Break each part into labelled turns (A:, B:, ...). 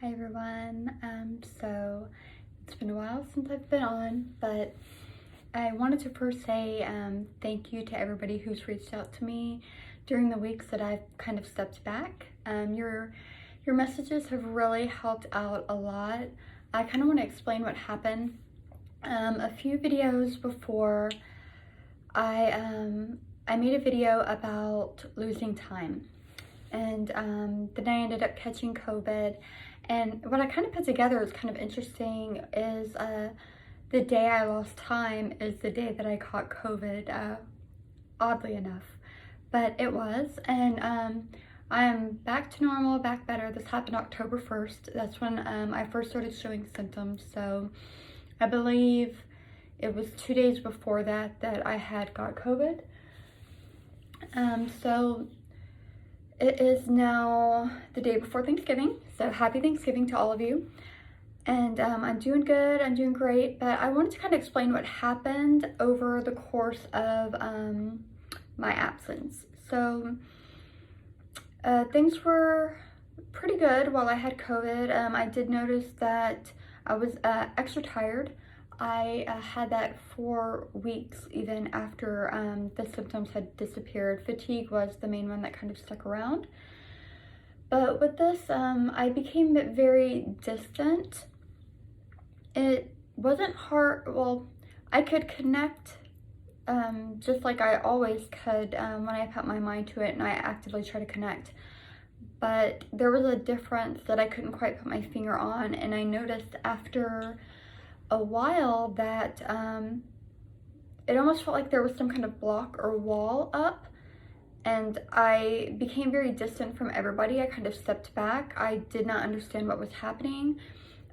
A: Hi everyone. So it's been a while since I've been on, but I wanted to first say thank you to everybody who's reached out to me during the weeks that I've kind of stepped back. Your messages have really helped out a lot. I kind of want to explain what happened. A few videos before, I made a video about losing time, and then I ended up catching COVID. And what I kind of put together is kind of interesting is the day I lost time is the day that I caught COVID, oddly enough. But it was, and I'm back to normal, back better. This happened October 1st. That's when I first started showing symptoms. So I believe it was 2 days before that I had got COVID. So it is now the day before Thanksgiving, so happy Thanksgiving to all of you. And I'm doing good, I'm doing great, but I wanted to kind of explain what happened over the course of my absence. So things were pretty good while I had COVID. I did notice that I was extra tired. I had that for weeks even after the symptoms had disappeared. Fatigue was the main one that kind of stuck around. But with this, I became very distant. It wasn't hard. Well, I could connect just like I always could when I put my mind to it and I actively try to connect. But there was a difference that I couldn't quite put my finger on, and I noticed after a while that it almost felt like there was some kind of block or wall up, and I became very distant from everybody. I kind of stepped back. I did not understand what was happening.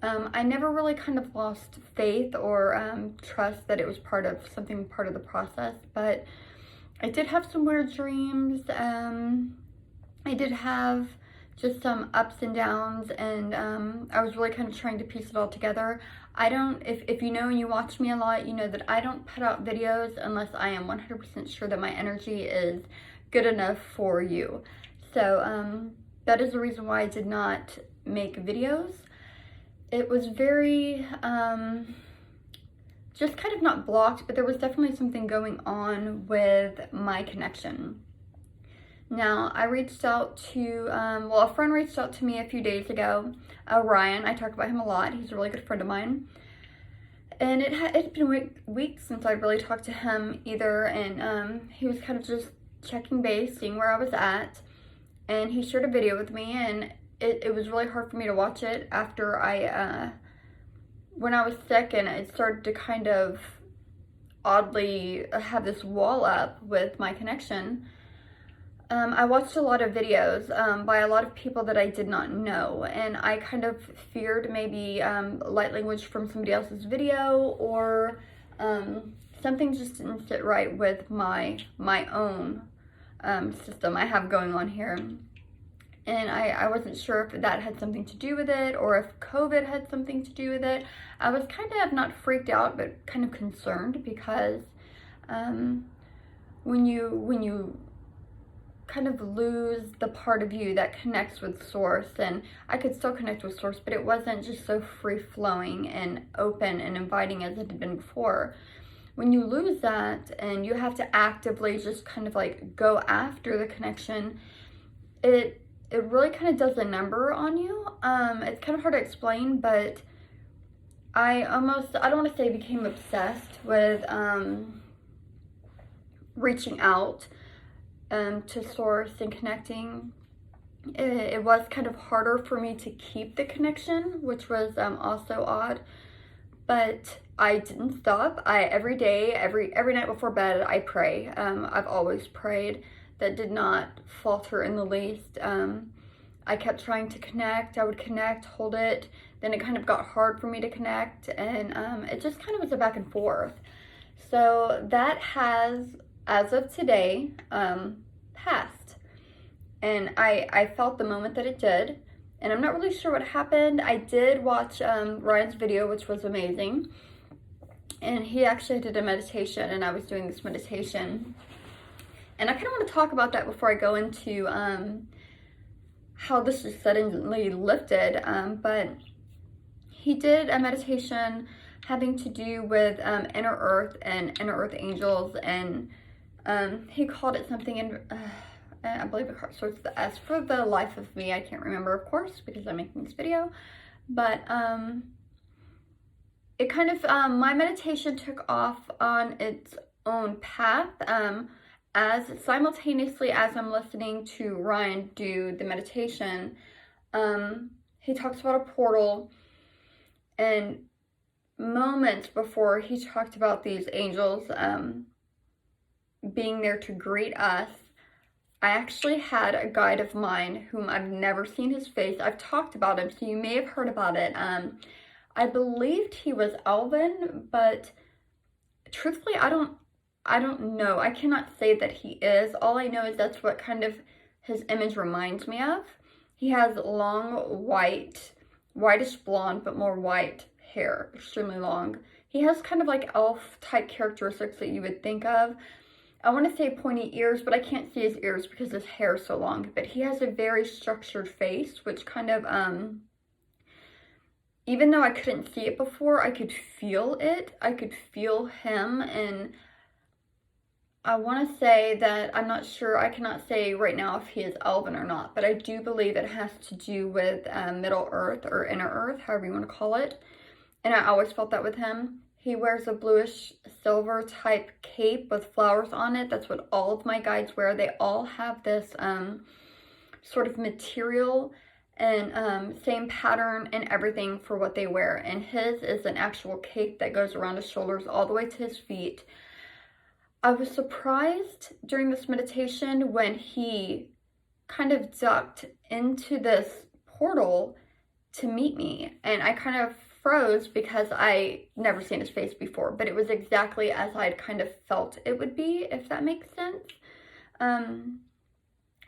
A: I never really kind of lost faith or trust that it was part of the process, but I did have some weird dreams. I did have just some ups and downs, and I was really kind of trying to piece it all together. If you know and you watch me a lot, you know that I don't put out videos unless I am 100% sure that my energy is good enough for you. So that is the reason why I did not make videos. It was very, just kind of not blocked, but there was definitely something going on with my connection. Now, I reached out to, a friend reached out to me a few days ago, Ryan. I talk about him a lot. He's a really good friend of mine. And it's been weeks since I really talked to him either, and he was kind of just checking base, seeing where I was at. And he shared a video with me, and it was really hard for me to watch it after when I was sick and it started to kind of oddly have this wall up with my connection. I watched a lot of videos by a lot of people that I did not know, and I kind of feared maybe light language from somebody else's video, or something just didn't sit right with my own system I have going on here. And I wasn't sure if that had something to do with it, or if COVID had something to do with it. I was kind of not freaked out, but kind of concerned, because when you kind of lose the part of you that connects with Source, and I could still connect with Source, but it wasn't just so free-flowing and open and inviting as it had been before. When you lose that and you have to actively just kind of like go after the connection, it really kind of does a number on you. It's kind of hard to explain, but I don't want to say became obsessed with reaching out to Source and connecting. It was kind of harder for me to keep the connection, which was also odd, but I didn't stop. Every day, every night before bed, I pray. I've always prayed. That did not falter in the least. I kept trying to connect. I would connect, hold it, then it kind of got hard for me to connect, and it just kind of was a back and forth. So that has, as of today, passed. And I felt the moment that it did, and I'm not really sure what happened. I did watch Ryan's video, which was amazing, and he actually did a meditation, and I was doing this meditation. And I kind of want to talk about that before I go into how this just suddenly lifted, but he did a meditation having to do with inner earth and inner earth angels, and he called it something in, I believe it starts with the S. For the life of me, I can't remember, of course, because I'm making this video, but it kind of, my meditation took off on its own path, as simultaneously as I'm listening to Ryan do the meditation. He talks about a portal, and moments before he talked about these angels being there to greet us, I actually had a guide of mine whom I've never seen his face. I've talked about him, so you may have heard about it. I believed he was Elven, but truthfully, I don't know. I cannot say that he is. All I know is that's what kind of his image reminds me of. He has long whitish blonde, but more white hair, extremely long. He has kind of like elf type characteristics that you would think of. I want to say pointy ears, but I can't see his ears because his hair is so long. But he has a very structured face, which kind of, even though I couldn't see it before, I could feel it. I could feel him, and I want to say that I'm not sure, I cannot say right now if he is Elven or not, but I do believe it has to do with Middle Earth or Inner Earth, however you want to call it. And I always felt that with him. He wears a bluish silver type cape with flowers on it. That's what all of my guides wear. They all have this sort of material and same pattern and everything for what they wear. And his is an actual cape that goes around his shoulders all the way to his feet. I was surprised during this meditation when he kind of ducked into this portal to meet me, and I kind of froze because I never seen his face before, but it was exactly as I'd kind of felt it would be, if that makes sense.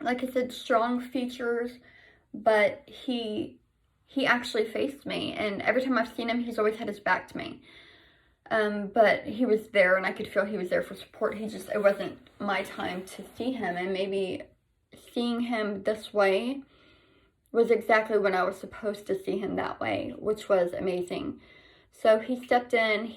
A: Like I said, strong features, but he actually faced me, and every time I've seen him, he's always had his back to me. But he was there, and I could feel he was there for support. It wasn't my time to see him, and maybe seeing him this way was exactly when I was supposed to see him that way, which was amazing. So he stepped in,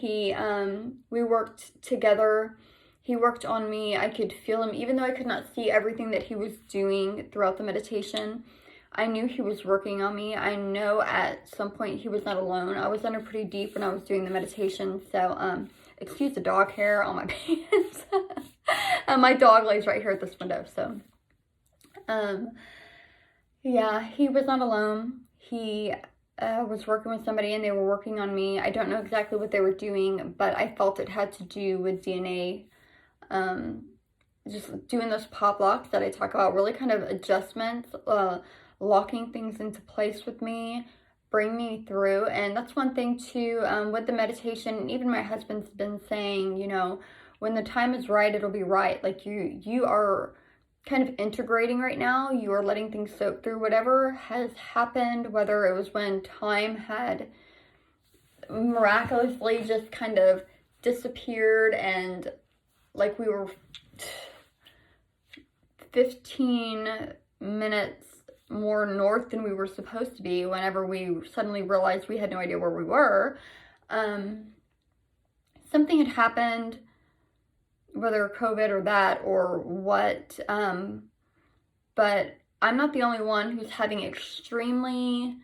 A: we worked together, he worked on me, I could feel him, even though I could not see everything that he was doing throughout the meditation. I knew he was working on me. I know at some point he was not alone. I was under pretty deep when I was doing the meditation, so excuse the dog hair on my pants. My dog lays right here at this window, so yeah, he was not alone. He was working with somebody, and they were working on me. I don't know exactly what they were doing, but I felt it had to do with DNA, just doing those pop locks that I talk about, really kind of adjustments, locking things into place with me, bring me through. And that's one thing too, with the meditation, and even my husband's been saying, you know, when the time is right, it'll be right. Like you are kind of integrating right now. You are letting things soak through whatever has happened, whether it was when time had miraculously just kind of disappeared, and like we were 15 minutes more north than we were supposed to be whenever we suddenly realized we had no idea where we were. Something had happened, whether COVID or that or what, but I'm not the only one who's having extremely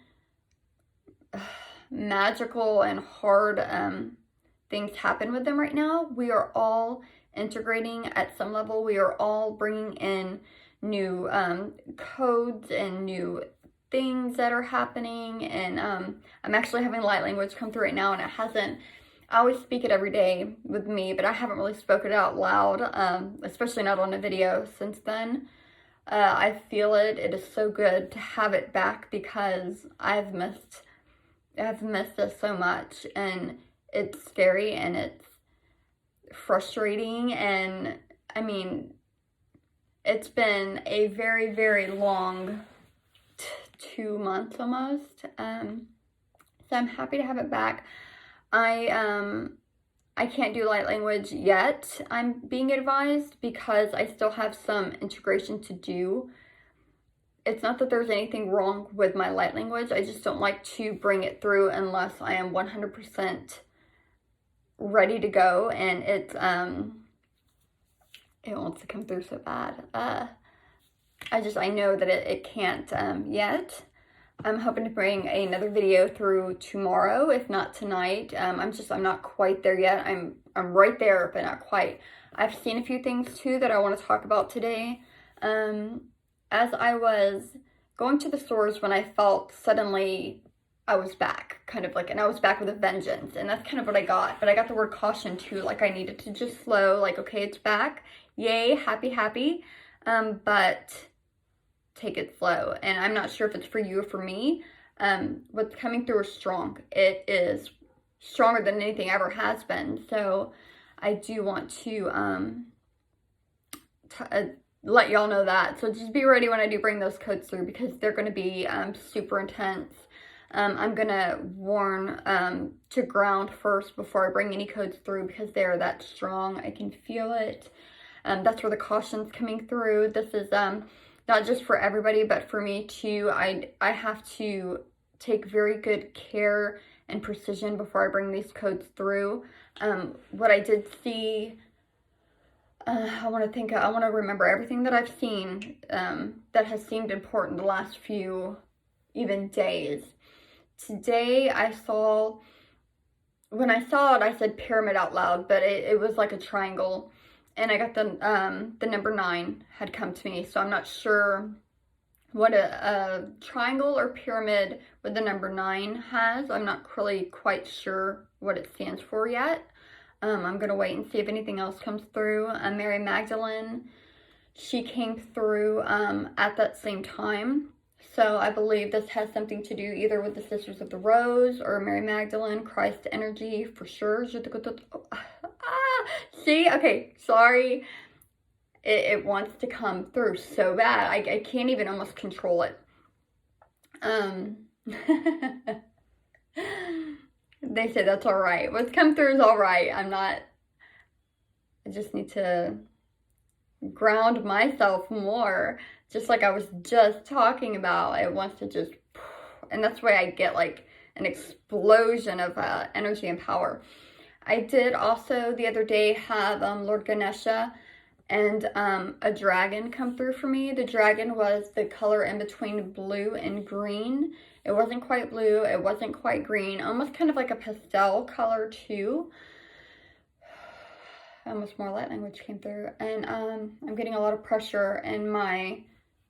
A: magical and hard things happen with them right now. We are all integrating at some level. We are all bringing in new codes and new things that are happening, and I'm actually having light language come through right now, and it hasn't, I always speak it every day with me, but I haven't really spoken it out loud, especially not on a video since then. I feel it. It is so good to have it back because I've missed this so much, and it's scary and it's frustrating, and I mean, it's been a very, very long 2 months almost, so I'm happy to have it back. I can't do light language yet, I'm being advised, because I still have some integration to do it's not that there's anything wrong with my light language. I just don't like to bring it through unless I am 100% ready to go, and it wants to come through so bad. I know that it can't yet. I'm hoping to bring another video through tomorrow, if not tonight. I'm not quite there yet. I'm right there, but not quite. I've seen a few things too that I want to talk about today. As I was going to the stores, when I felt suddenly I was back, kind of like, and I was back with a vengeance, and that's kind of what I got. But I got the word caution too, like I needed to just slow, like, okay, it's back, yay, happy, but take it slow. And I'm not sure if it's for you or for me. What's coming through is strong. It is stronger than anything ever has been. So I do want to let y'all know that. So just be ready when I do bring those codes through, because they're going to be super intense. I'm going to warn to ground first before I bring any codes through, because they're that strong. I can feel it. That's where the caution's coming through. This is not just for everybody, but for me too. I have to take very good care and precision before I bring these codes through. What I did see, I want to remember everything that I've seen that has seemed important the last few even days. Today when I saw it, I said pyramid out loud, but it was like a triangle. And I got the number 9 had come to me, so I'm not sure what a triangle or pyramid with the number 9 has. I'm not really quite sure what it stands for yet. I'm going to wait and see if anything else comes through. Mary Magdalene, she came through at that same time. So I believe this has something to do either with the Sisters of the Rose or Mary Magdalene, Christ energy for sure. See? Okay, sorry. It wants to come through so bad. I can't even almost control it. They say that's all right. What's come through is all right. I just need to ground myself more. Just like I was just talking about. It wants to just, and that's why I get like an explosion of energy and power. I did also the other day have Lord Ganesha and a dragon come through for me. The dragon was the color in between blue and green. It wasn't quite blue, it wasn't quite green, almost kind of like a pastel color too. Almost more light language came through. And I'm getting a lot of pressure in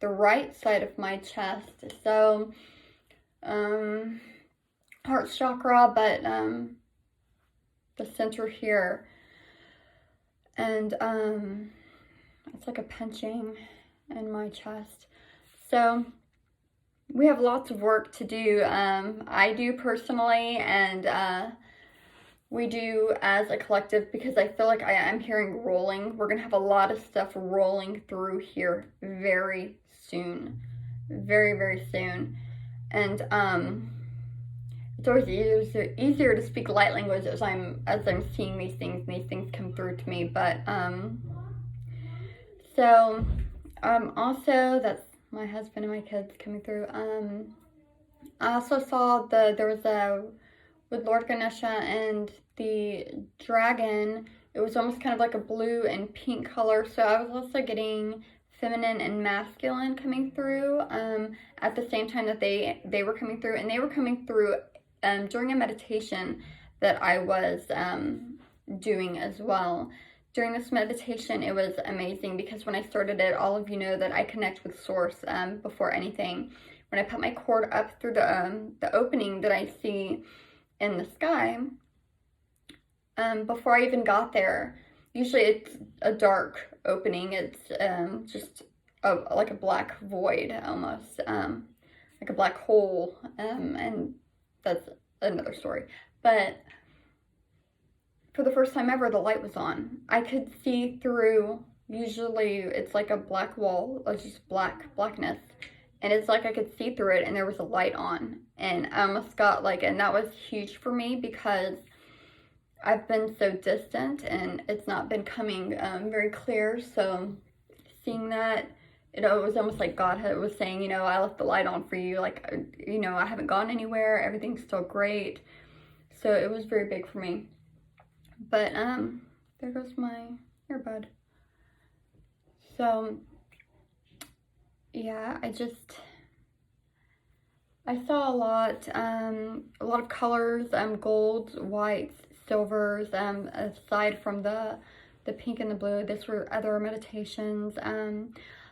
A: the right side of my chest. So heart chakra, but the center here. And it's like a pinching in my chest. So we have lots of work to do. I do personally, and we do as a collective, because I feel like I'm hearing rolling. We're gonna have a lot of stuff rolling through here very soon. Very, very soon. And it's always easier to speak light language as I'm seeing these things and these things come through to me. But so also that's my husband and my kids coming through. I also saw there was with Lord Ganesha and the dragon, it was almost kind of like a blue and pink color. So I was also getting feminine and masculine coming through at the same time that they were coming through, and they were coming through during a meditation that I was doing as well. During this meditation, it was amazing, because when I started it, all of you know that I connect with Source before anything. When I put my cord up through the opening that I see in the sky, before I even got there, usually it's a dark opening. It's just like a black void almost, like a black hole, and that's another story. But for the first time ever, the light was on. I could see through, usually it's like a black wall, it's just blackness. And it's like I could see through it, and there was a light on. And I almost got like, and that was huge for me, because I've been so distant and it's not been coming very clear. So seeing that it was almost like God was saying, you know, I left the light on for you. Like, you know, I haven't gone anywhere. Everything's still great. So it was very big for me. But there goes my earbud. So yeah, I saw a lot of colors, golds, whites, silvers, aside from the pink and the blue. This were other meditations.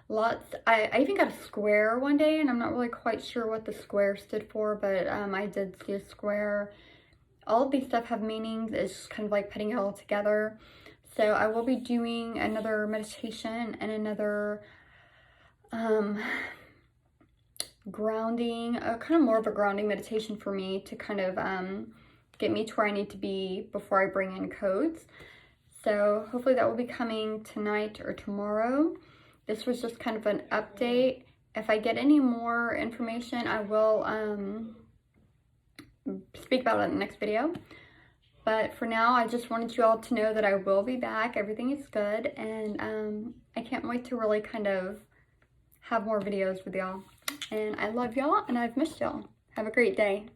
A: Lots, I even got a square one day, and I'm not really quite sure what the square stood for, but I did see a square. All of these stuff have meanings. It's just kind of like putting it all together. So I will be doing another meditation and another grounding, kind of more of a grounding meditation for me to kind of get me to where I need to be before I bring in codes. So hopefully that will be coming tonight or tomorrow. This was just kind of an update. If I get any more information, I will speak about it in the next video. But for now, I just wanted you all to know that I will be back. Everything is good, and I can't wait to really kind of have more videos with y'all. And I love y'all, and I've missed y'all. Have a great day.